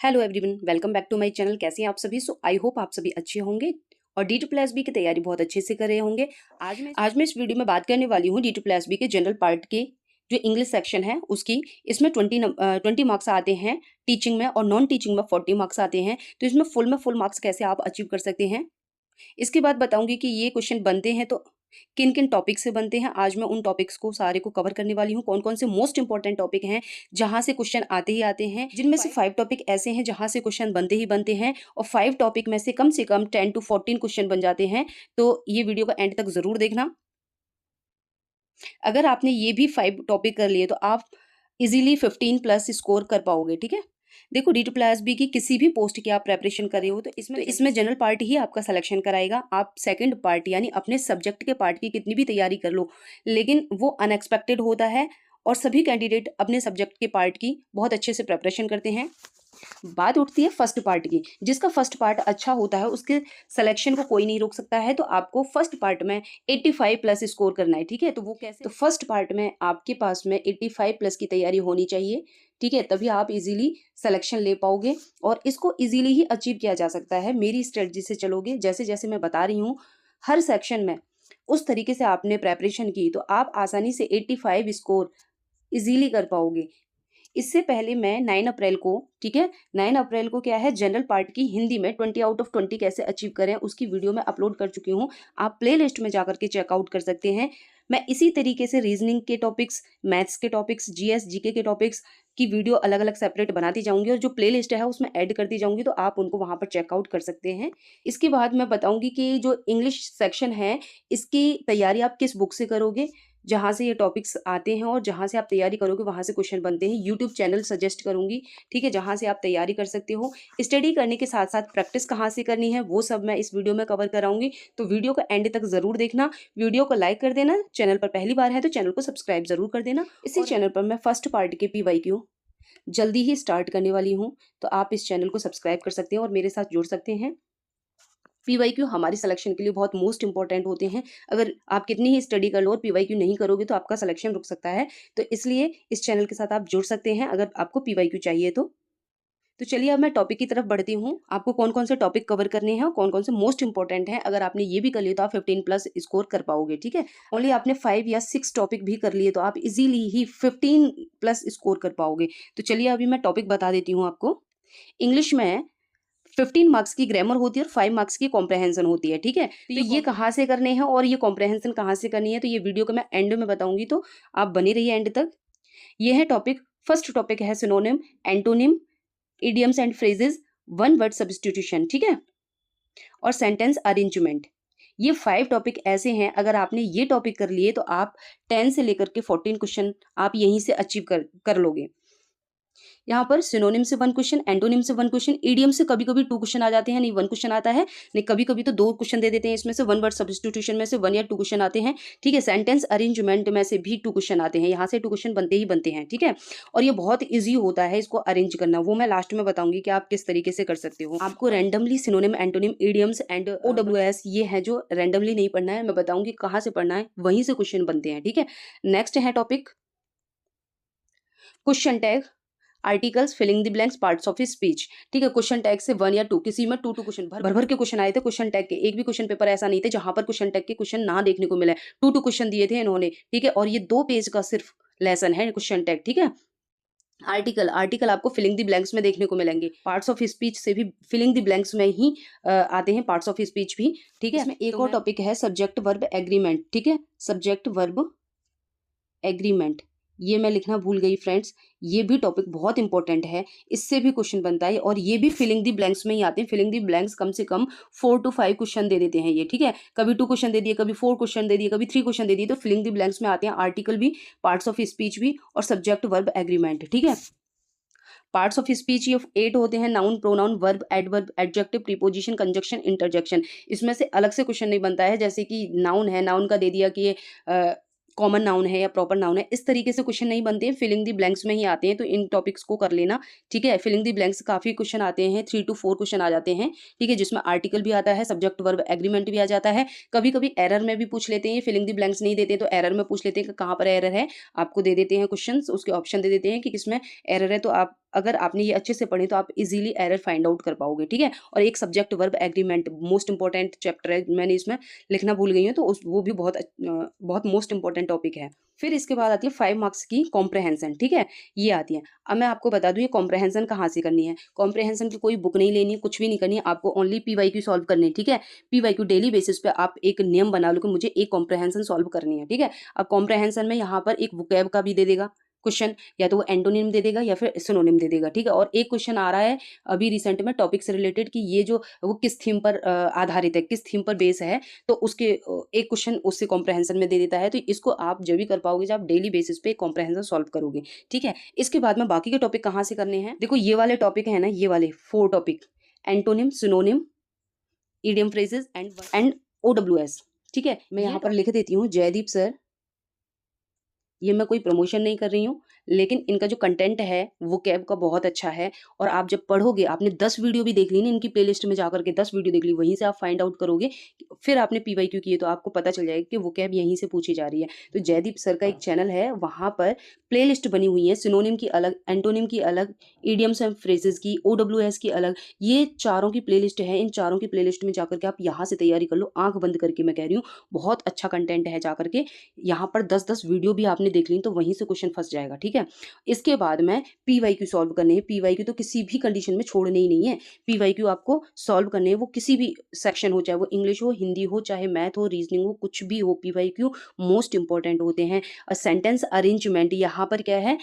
Hello everyone, welcome back to my channel. कैसे हैं आप सभी? आई होप आप सभी अच्छे होंगे और D2+B की तैयारी बहुत अच्छे से कर रहे होंगे। आज मैं इस वीडियो में बात करने वाली हूँ D2+B के जनरल पार्ट के जो इंग्लिश सेक्शन है उसकी। इसमें 20 मार्क्स आते हैं टीचिंग में और नॉन टीचिंग में 40 मार्क्स आते हैं। तो इसमें फुल मार्क्स कैसे आप अचीव कर सकते हैं, इसके बाद बताऊंगी कि ये क्वेश्चन बनते हैं तो किन किन टॉपिक से बनते हैं। आज मैं उन टॉपिक्स को सारे को कवर करने वाली हूँ, कौन कौन से मोस्ट इंपॉर्टेंट टॉपिक हैं जहां से क्वेश्चन आते ही आते हैं, जिनमें से 5 टॉपिक ऐसे हैं जहां से क्वेश्चन बनते ही बनते हैं और 5 टॉपिक में से कम 10 to 14 क्वेश्चन बन जाते हैं। तो ये वीडियो का एंड तक जरूर देखना। अगर आपने ये भी 5 टॉपिक कर लिए तो आप इजीली 15 प्लस स्कोर कर पाओगे। ठीक है, देखो D2+B की किसी भी पोस्ट की आप प्रेपरेशन कर रहे हो तो इसमें जनरल पार्ट ही आपका सिलेक्शन कराएगा। आप सेकंड पार्ट यानी अपने सब्जेक्ट के पार्ट की कितनी भी तैयारी कर लो, लेकिन वो अनएक्सपेक्टेड होता है और सभी कैंडिडेट अपने सब्जेक्ट के पार्ट की बहुत अच्छे से प्रेपरेशन करते हैं। बात उठती है फर्स्ट पार्ट की। जिसका फर्स्ट पार्ट अच्छा होता है उसके सिलेक्शन को कोई नहीं रोक सकता है। तो आपको फर्स्ट पार्ट में 85 प्लस स्कोर करना है। ठीक है, तो वो कैसे? तो फर्स्ट पार्ट में आपके पास में 85 प्लस की तैयारी होनी चाहिए। ठीक है, तभी आप इजीली सिलेक्शन ले पाओगे और इसको इजीली ही अचीव किया जा सकता है मेरी स्ट्रेटजी से चलोगे। जैसे जैसे मैं बता रही हूँ हर सेक्शन में उस तरीके से आपने प्रेपरेशन की तो आप आसानी से 85 स्कोर इजीली कर पाओगे। इससे पहले मैं 9 अप्रैल को, ठीक है, 9 अप्रैल को क्या है, जनरल पार्ट की हिंदी में 20 आउट ऑफ 20 कैसे अचीव करें उसकी वीडियो मैं अपलोड कर चुकी हूँ। आप प्ले लिस्ट में जाकर के चेकआउट कर सकते हैं। मैं इसी तरीके से रीजनिंग के टॉपिक्स, मैथ्स के टॉपिक्स, जीएस जीके के टॉपिक्स की वीडियो अलग अलग सेपरेट बनाती जाऊंगी और जो प्ले लिस्ट है उसमें ऐड करती जाऊंगी, तो आप उनको वहां पर चेकआउट कर सकते हैं। इसके बाद मैं बताऊंगी कि जो इंग्लिश सेक्शन है इसकी तैयारी आप किस बुक से करोगे, जहाँ से ये टॉपिक्स आते हैं और जहाँ से आप तैयारी करोगे वहाँ से क्वेश्चन बनते हैं। यूट्यूब चैनल सजेस्ट करूंगी, ठीक है, जहाँ से आप तैयारी कर सकते हो। स्टडी करने के साथ साथ प्रैक्टिस कहाँ से करनी है वो सब मैं इस वीडियो में कवर कराऊंगी। तो वीडियो को एंड तक जरूर देखना। वीडियो को लाइक कर देना, चैनल पर पहली बार है तो चैनल को सब्सक्राइब जरूर कर देना। इसी चैनल पर मैं फर्स्ट पार्ट के PYQ जल्दी ही स्टार्ट करने वाली हूँ, तो आप इस चैनल को सब्सक्राइब कर सकते हैं और मेरे साथ जुड़ सकते हैं। PYQ हमारी सिलेक्शन के लिए बहुत मोस्ट इंपॉर्टेंट होते हैं। अगर आप कितनी ही स्टडी कर लो और PYQ नहीं करोगे तो आपका सिलेक्शन रुक सकता है। तो इसलिए इस चैनल के साथ आप जुड़ सकते हैं अगर आपको PYQ चाहिए तो चलिए अब मैं टॉपिक की तरफ बढ़ती हूँ। आपको कौन कौन से टॉपिक कवर करने हैं और कौन कौन से मोस्ट इंपॉर्टेंट हैं, अगर आपने ये भी कर लिया तो आप 15 प्लस स्कोर कर पाओगे। ठीक है, ओनली आपने 5 या 6 टॉपिक भी कर लिए तो आप इजीली ही 15 प्लस स्कोर कर पाओगे। तो चलिए अभी मैं टॉपिक बता देती हूँ आपको। इंग्लिश में 15 मार्क्स की ग्रामर होती है और 5 मार्क्स की कॉम्प्रहेंशन होती है। ठीक है, तो ये कहाँ से करने हैं और ये कॉम्प्रहेंशन कहाँ से करनी है तो ये वीडियो को मैं एंड में बताऊंगी, तो आप बने रहिए एंड तक। ये है टॉपिक। फर्स्ट टॉपिक है synonym, antonym, idioms and phrases, one word substitution, ठीक है, और सेंटेंस अरेंजमेंट। ये 5 टॉपिक ऐसे हैं, अगर आपने ये टॉपिक कर लिए तो आप 10 से लेकर के 14 क्वेश्चन आप यहीं से अचीव कर लोगे। यहाँ पर सिनोनिम से 1 क्वेश्चन, एंटोनिम से 1 क्वेश्चन, ईडियम से कभी कभी 2 क्वेश्चन आ जाते हैं, नहीं 1 क्वेश्चन आता है, नहीं कभी कभी तो 2 क्वेश्चन दे देते हैं। इसमें से वन वर्ड सब्स्टिट्यूशन में से 1 या 2 क्वेश्चन आते हैं। ठीक है, सेंटेंस अरेंजमेंट में से भी 2 क्वेश्चन आते हैं, यहाँ से 2 क्वेश्चन बनते ही बनते हैं। ठीक है, और ये बहुत ईजी होता है इसको अरेंज करना, वो मैं लास्ट में बताऊंगी कि आप किस तरीके से कर सकते हो। आपको randomly synonym, antonym, idioms and OWS ये है जो रैंडमली नहीं पढ़ना है, मैं बताऊंगी कहाँ से पढ़ना है, वहीं से क्वेश्चन बनते हैं। ठीक है, नेक्स्ट है topic question tag, articles, filling the blanks, parts of speech. ठीक है, क्वेश्चन टैग से 1 या 2, किसी में 2 क्वेश्चन भर भर के क्वेश्चन आए थे क्वेश्चन टैग के। एक भी क्वेश्चन पेपर ऐसा नहीं थे जहां पर क्वेश्चन टैग के क्वेश्चन ना देखने को मिले। 2 क्वेश्चन दिए थे इन्होंने। ठीक है, और ये 2 पेज का सिर्फ लेसन है क्वेश्चन टैग। ठीक है, आर्टिकल आपको फिलिंग द ब्लैंक्स में देखने को मिलेंगे। पार्ट्स ऑफ स्पीच से भी फिलिंग द ब्लैंक्स में ही आते हैं पार्ट्स ऑफ स्पीच भी। ठीक है, इसमें एक और टॉपिक है सब्जेक्ट वर्ब एग्रीमेंट। ठीक है, सब्जेक्ट वर्ब एग्रीमेंट, ये मैं लिखना भूल गई फ्रेंड्स, ये भी टॉपिक बहुत इंपॉर्टेंट है, इससे भी क्वेश्चन बनता है और ये भी फिलिंग दी ब्लैंक्स में ही आते हैं। फिलिंग दी ब्लैंक्स कम से कम 4 to 5 क्वेश्चन दे देते हैं ये। ठीक है, कभी 2 क्वेश्चन दे दिए, कभी 4 क्वेश्चन दे दिए, कभी 3 क्वेश्चन दे दिए, तो फिलिंग दी ब्लैंक्स में आते हैं आर्टिकल भी, पार्ट्स ऑफ स्पीच भी और सब्जेक्ट वर्ब एग्रीमेंट। ठीक है, पार्ट्स ऑफ स्पीच ये 8 होते हैं, noun, pronoun, verb, adverb, adjective, preposition, conjunction, interjection. इसमें से अलग से क्वेश्चन नहीं बनता है, जैसे कि नाउन है, नाउन का दे दिया कि ये कॉमन नाउन है या प्रॉपर नाउन है, इस तरीके से क्वेश्चन नहीं बनते हैं, फिलिंग दी ब्लैंक्स में ही आते हैं। तो इन टॉपिक्स को कर लेना। ठीक है, फिलिंग दी ब्लैंक्स काफी क्वेश्चन आते हैं, 3 to 4 क्वेश्चन आ जाते हैं। ठीक है, जिसमें आर्टिकल भी आता है, सब्जेक्ट वर्ब एग्रीमेंट भी आ जाता है। कभी कभी एरर में भी पूछ लेते हैं, फिलिंग दी ब्लैंक्स नहीं देते तो एरर में पूछ लेते हैं कि कहाँ पर एरर है, आपको दे देते हैं क्वेश्चन, उसके ऑप्शन दे देते हैं कि किसमें एरर है, तो आप अगर आपने ये अच्छे से पढ़े तो आप इजीली एरर फाइंड आउट कर पाओगे, ठीक है। और एक subject verb agreement most important chapter है, मैंने इसमें लिखना भूल गई हूँ, तो वो भी बहुत मोस्ट इंपॉर्टेंट टॉपिक है। फिर इसके बाद आती है 5 मार्क्स की कॉम्प्रहेंशन, ठीक है, ये आती है। अब मैं आपको बता दूं ये कॉम्प्रहेंशन कहाँ से करनी है। कॉम्प्रहेंशन की कोई बुक नहीं लेनी है, कुछ भी नहीं करनी है, आपको ओनली पीवाईक्यू सॉल्व करनी है, ठीक है। पीवाईक्यू डेली बेसिस पे आप एक नियम बना लो कि मुझे एक कॉम्प्रहेंशन सॉल्व करनी है, ठीक है। अब कॉम्प्रहेंशन में यहाँ पर एक वोकैब का भी दे देगा क्वेश्चन, या तो वो एंटोनिम दे देगा या फिर सिनोनिम दे देगा, ठीक है। और एक क्वेश्चन आ रहा है अभी रिसेंट में टॉपिक से रिलेटेड कि ये जो वो किस थीम पर आधारित है, किस थीम पर बेस है, तो उसके एक क्वेश्चन उससे कॉम्प्रहेंशन में दे देता है। तो इसको आप जब भी कर पाओगे जब आप डेली बेसिस पे कॉम्प्रहेंशन सॉल्व करोगे, ठीक है। इसके बाद में बाकी के टॉपिक कहाँ से करने हैं, देखो ये वाले टॉपिक है ना, ये वाले 4 topic, antonym, synonym, idiom phrases and OWS, ठीक है। मैं यहाँ पर लिख देती हूँ जयदीप सर, ये मैं कोई प्रमोशन नहीं कर रही हूँ, लेकिन इनका जो कंटेंट है वो कैब का बहुत अच्छा है। और आप जब पढ़ोगे, आपने 10 वीडियो भी देख ली ना इनकी प्लेलिस्ट में जाकर के, 10 वीडियो देख ली, वहीं से आप फाइंड आउट करोगे, फिर आपने पीवाईक्यू किए तो आपको पता चल जाएगा कि वो कैब यहीं से पूछी जा रही है। तो जयदीप सर का एक चैनल है, वहाँ पर प्लेलिस्ट बनी हुई है, सिनोनिम की अलग, एंटोनिम की अलग, इडियम्स एंड फ्रेजेस की, OWS की अलग, ये चारों की प्लेलिस्ट है। इन चारों की प्लेलिस्ट में जाकर के आप यहाँ से तैयारी कर लो, आंख बंद करके मैं कह रही हूँ, बहुत अच्छा कंटेंट है। जाकर के यहाँ पर 10-10 वीडियो भी आपने देख ली तो वहीं से क्वेश्चन फंस जाएगा, ठीक है। इसके बाद में पीवाईक्यू सॉल्व करने हैं। पीवाईक्यू तो किसी भी कंडीशन में छोड़ने ही नहीं है, पीवाईक्यू आपको सॉल्व करने हैं, वो किसी भी सेक्शन हो, चाहे वो इंग्लिश हो, हिंदी हो, चाहे मैथ हो, रीजनिंग हो, कुछ भी हो, पीवाईक्यू मोस्ट इंपॉर्टेंट होते हैं। और सेंटेंस अरेंजमेंट यहाँ पर क्या है,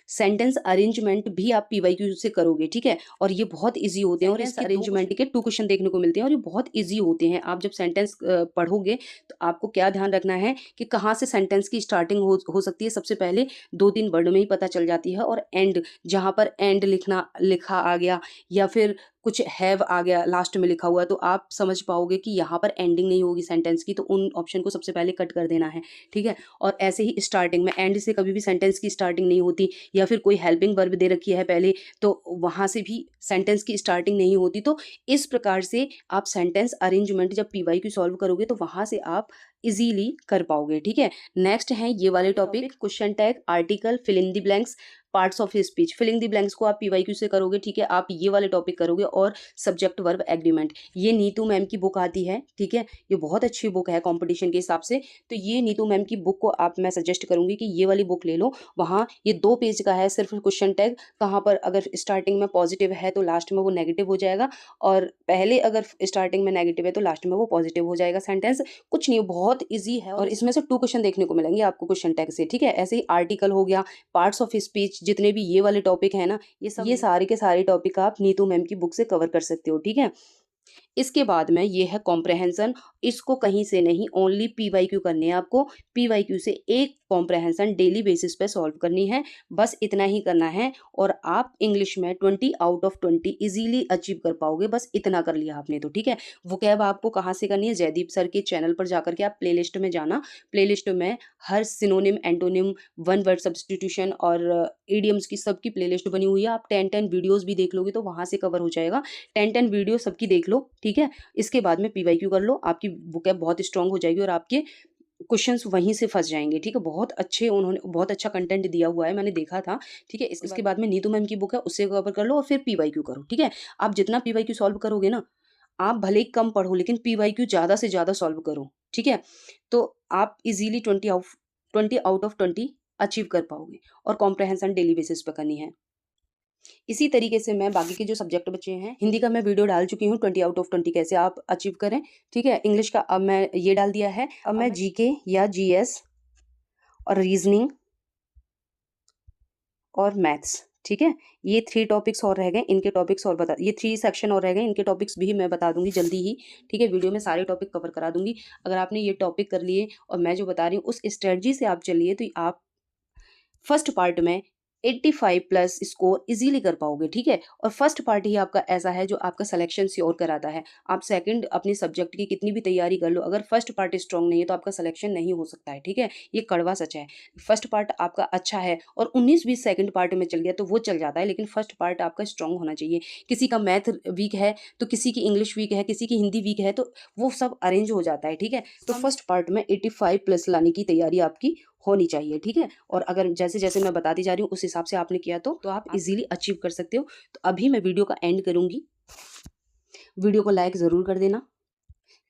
सेंटेंस अरेंजमेंट भी आप पीवाईक्यू से करोगे, ठीक है। और ये बहुत इजी होते हैं, और इसके अरेंजमेंट के 2 क्वेश्चन देखने को मिलते हैं, और ये बहुत इजी होते हैं। आप जब सेंटेंस पढ़ोगे तो आपको क्या ध्यान रखना है कि कहाँ से सेंटेंस की स्टार्टिंग हो सकती है। सबसे पहले 2-3 वर्ड में ही पता चल जाती है, और एंड, जहाँ पर एंड लिखा आ गया, या फिर कुछ हैव आ गया लास्ट में लिखा हुआ, तो आप समझ पाओगे कि यहाँ पर एंडिंग नहीं होगी सेंटेंस की, तो उन ऑप्शन को सबसे पहले कट कर देना है, ठीक है। और ऐसे ही स्टार्टिंग में एंड से कभी भी सेंटेंस की स्टार्टिंग नहीं होती, या फिर कोई हेल्पिंग वर्ब दे रखी है पहले, तो वहाँ से भी सेंटेंस की स्टार्टिंग नहीं होती। तो इस प्रकार से आप सेंटेंस अरेंजमेंट जब पीवाईक्यू सॉल्व करोगे तो वहाँ से आप इजीली कर पाओगे, ठीक है। नेक्स्ट है ये वाले topic, question tag, article, fill in the blanks, parts of speech. Filling the blanks को आप पीवाईक्यू से करोगे, ठीक है। आप ये वाले टॉपिक करोगे, और सब्जेक्ट वर्ब एग्रीमेंट, ये नीतू मैम की बुक आती है, ठीक है। ये बहुत अच्छी बुक है कंपटीशन के हिसाब से, तो ये नीतू मैम की बुक को आप, मैं सजेस्ट करूंगी कि ये वाली बुक ले लो। वहाँ ये 2 पेज का है सिर्फ क्वेश्चन टैग, कहाँ पर अगर स्टार्टिंग में पॉजिटिव है तो लास्ट में वो नेगेटिव हो जाएगा, और पहले अगर स्टार्टिंग में नेगेटिव है तो लास्ट में वो पॉजिटिव हो जाएगा सेंटेंस। कुछ नहीं, बहुत ईजी है, और इसमें से 2 क्वेश्चन देखने को मिलेंगे आपको क्वेश्चन टैग से, ठीक है। ऐसे ही आर्टिकल हो गया, पार्ट्स ऑफ स्पीच, जितने भी ये वाले टॉपिक है ना, ये सारे के सारे टॉपिक आप नीतू मैम की बुक से कवर कर सकते हो, ठीक है। इसके बाद में ये है कॉम्प्रहेंशन, इसको कहीं से नहीं, ओनली पीवाईक्यू करनी है आपको। पीवाईक्यू से एक कॉम्प्रहेंशन डेली बेसिस पे सॉल्व करनी है, बस इतना ही करना है, और आप इंग्लिश में 20 आउट ऑफ 20 इजीली अचीव कर पाओगे, बस इतना कर लिया आपने तो, ठीक है। वोकैब आपको कहाँ से करनी है, जयदीप सर के चैनल पर जाकर के आप प्लेलिस्ट में जाना, प्लेलिस्ट में हर synonym, antonym, one word substitution और इडियम्स की सबकी प्लेलिस्ट बनी हुई है। आप 10-10 वीडियोस भी देख लोगे तो वहाँ से कवर हो जाएगा, 10-10 वीडियो सबकी देख लो, ठीक है। इसके बाद में पीवाईक्यू कर लो, आपकी वोकैब बहुत स्ट्रांग हो जाएगी, और आपके क्वेश्चंस वहीं से फंस जाएंगे, ठीक है। बहुत अच्छे, उन्होंने बहुत अच्छा कंटेंट दिया हुआ है, मैंने देखा था, ठीक है। इसके बाद में नीतू मैम की बुक है, उससे कवर कर लो, और फिर पीवाईक्यू करो, ठीक है। आप जितना पीवाईक्यू सॉल्व करोगे ना, आप भले ही कम पढ़ो लेकिन पीवाईक्यू ज़्यादा से ज़्यादा सॉल्व करो, ठीक है। तो आप इजीली 20 आउट ऑफ 20 अचीव कर पाओगे, और कॉम्प्रहेंशन डेली बेसिस पर करनी है। इसी तरीके से मैं बाकी के जो सब्जेक्ट बचे हैं, हिंदी का मैं वीडियो डाल चुकी हूँ 20 आउट ऑफ 20 कैसे आप अचीव करें, ठीक है। इंग्लिश का अब मैं ये डाल दिया है, अब मैं जीके या जीएस और रीजनिंग और मैथ्स, ठीक है, ये 3 टॉपिक्स और रह गए, इनके टॉपिक्स और ये 3 सेक्शन और रह गए, इनके टॉपिक्स भी मैं बता दूंगी जल्दी ही, ठीक है। वीडियो में सारे टॉपिक कवर करा दूंगी। अगर आपने ये टॉपिक कर लिए और मैं जो बता रही हूँ उस स्ट्रेटजी से आप चलिए, तो आप फर्स्ट पार्ट में 85 प्लस स्कोर इजीली कर पाओगे, ठीक है। और फर्स्ट पार्ट ही आपका ऐसा है जो आपका सिलेक्शन श्योर कराता है। आप सेकंड अपने सब्जेक्ट की कितनी भी तैयारी कर लो, अगर फर्स्ट पार्ट स्ट्रांग नहीं है तो आपका सिलेक्शन नहीं हो सकता है, ठीक है। ये कड़वा सच है। फर्स्ट पार्ट आपका अच्छा है और 19-20 सेकंड पार्ट में चल गया तो वो चल जाता है, लेकिन फर्स्ट पार्ट आपका स्ट्रांग होना चाहिए। किसी का मैथ वीक है तो किसी की इंग्लिश वीक है, किसी की हिंदी वीक है, तो वो सब अरेंज हो जाता है, ठीक है। तो फर्स्ट पार्ट में 85 प्लस लाने की तैयारी आपकी होनी चाहिए, ठीक है। और अगर जैसे जैसे मैं बताती जा रही हूँ उस हिसाब से आपने किया तो आप इजीली अचीव कर सकते हो। तो अभी मैं वीडियो का एंड करूँगी। वीडियो को लाइक ज़रूर कर देना।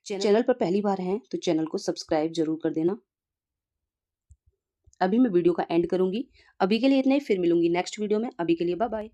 चैनल पर पहली बार हैं तो चैनल को सब्सक्राइब ज़रूर कर देना। अभी मैं वीडियो का एंड करूँगी। अभी के लिए इतना ही, फिर मिलूँगी नेक्स्ट वीडियो में। अभी के लिए बाय बाय।